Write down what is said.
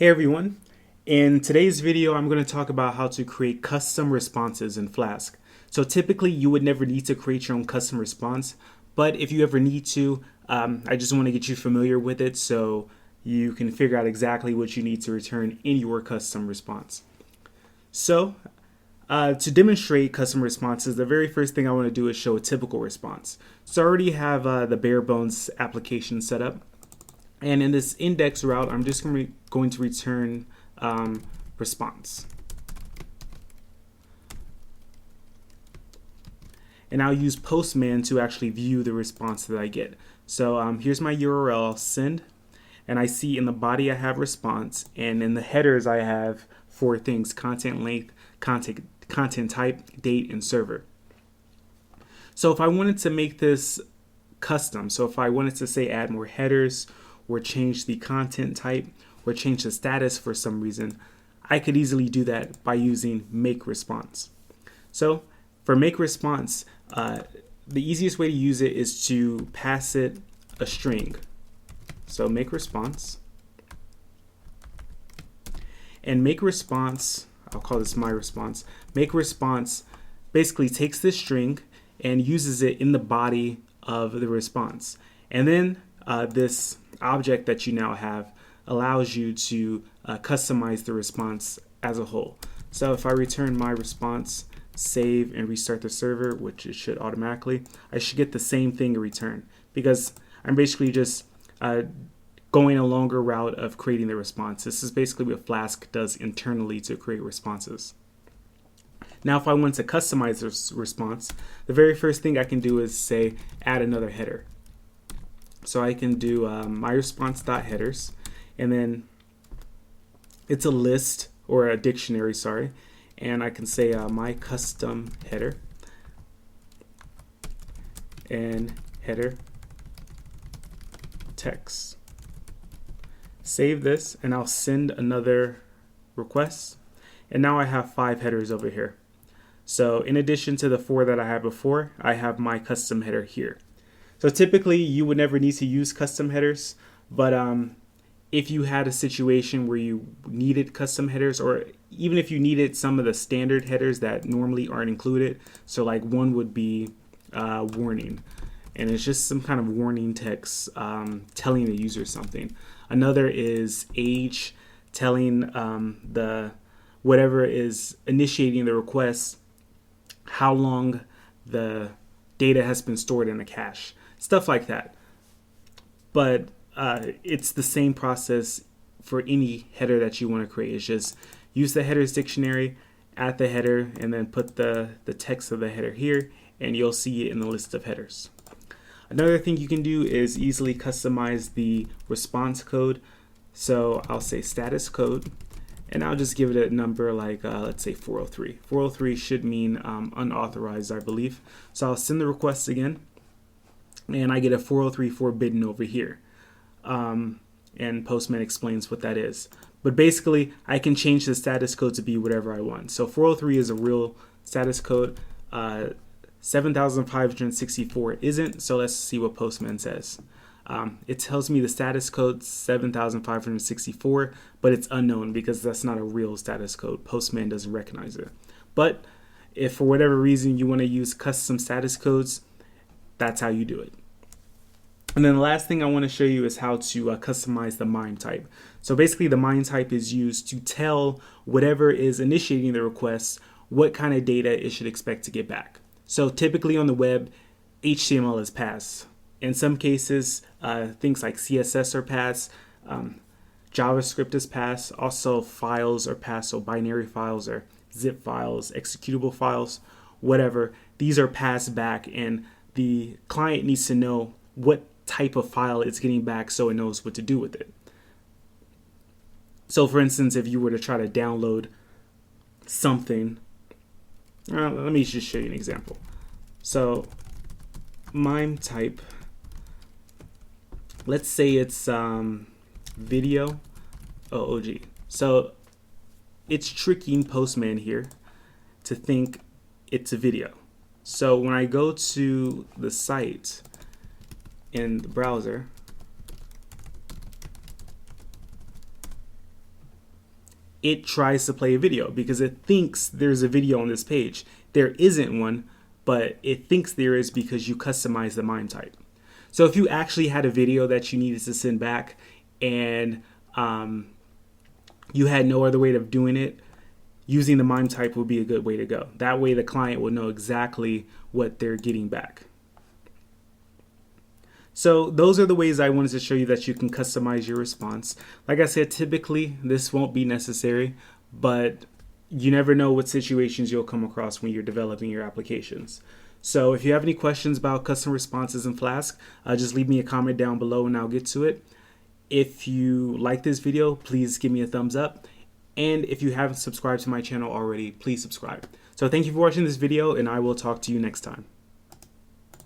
Hey everyone, in today's video I'm going to talk about how to create custom responses in Flask. So typically you would never need to create your own custom response, but if you ever need to, I just want to get you familiar with it so you can figure out exactly what you need to return in your custom response. So to demonstrate custom responses, the very first thing I want to do is show a typical response. So I already have the bare bones application set up. And in this index route, I'm just going to return response. And I'll use Postman to actually view the response that I get. So here's my URL, I'll send. And I see in the body I have response. And in the headers I have four things: content length, content type, date, and server. So if I wanted to make this custom, so if I wanted to say add more headers, or change the content type, or change the status for some reason, I could easily do that by using make response. So for make response, the easiest way to use it is to pass it a string. So make response, and make response, I'll call this my response. Make response basically takes this string and uses it in the body of the response. And then this object that you now have allows you to customize the response as a whole. So if I return my response, save and restart the server, which it should automatically, I should get the same thing in return, because I'm basically just going a longer route of creating the response. This is basically what Flask does internally to create responses. Now if I want to customize this response, the very first thing I can do is say add another header. So I can do my response.headers, and then it's a list or a dictionary, sorry, and I can say my custom header and header text. Save this, and I'll send another request, and now I have 5 headers over here. So in addition to the 4 that I had before, I have my custom header here. So typically you would never need to use custom headers, but if you had a situation where you needed custom headers, or even if you needed some of the standard headers that normally aren't included, so like one would be warning, and it's just some kind of warning text telling the user something. Another is age, telling the whatever is initiating the request how long the data has been stored in the cache. Stuff like that. But it's the same process for any header that you want to create. It's just use the headers dictionary, add the header, and then put the text of the header here, and you'll see it in the list of headers. Another thing you can do is easily customize the response code. So I'll say status code, and I'll just give it a number like, let's say 403. 403 should mean unauthorized, I believe. So I'll send the request again, and I get a 403 forbidden over here. And Postman explains what that is. But basically, I can change the status code to be whatever I want. So 403 is a real status code. 7,564 isn't, so let's see what Postman says. It tells me the status code 7,564, but it's unknown because that's not a real status code. Postman doesn't recognize it. But if for whatever reason you want to use custom status codes, that's how you do it. And then the last thing I want to show you is how to customize the mime type. So basically the mime type is used to tell whatever is initiating the request what kind of data it should expect to get back. So typically on the web, HTML is passed. In some cases, things like CSS are passed, JavaScript is passed, also files are passed, so binary files or zip files, executable files, whatever. These are passed back, and the client needs to know what type of file it's getting back so it knows what to do with it. So for instance, if you were to try to download something, let me just show you an example. So mimetype, let's say it's video OOG. So it's tricking Postman here to think it's a video. So when I go to the site in the browser, it tries to play a video because it thinks there's a video on this page. There isn't one, but it thinks there is because you customize the mime type. So if you actually had a video that you needed to send back and you had no other way of doing it, using the mime type would be a good way to go. That way the client will know exactly what they're getting back. So those are the ways I wanted to show you that you can customize your response. Like I said, typically this won't be necessary, but you never know what situations you'll come across when you're developing your applications. So if you have any questions about custom responses in Flask, just leave me a comment down below and I'll get to it. If you like this video, please give me a thumbs up. And if you haven't subscribed to my channel already, please subscribe. So thank you for watching this video and I will talk to you next time.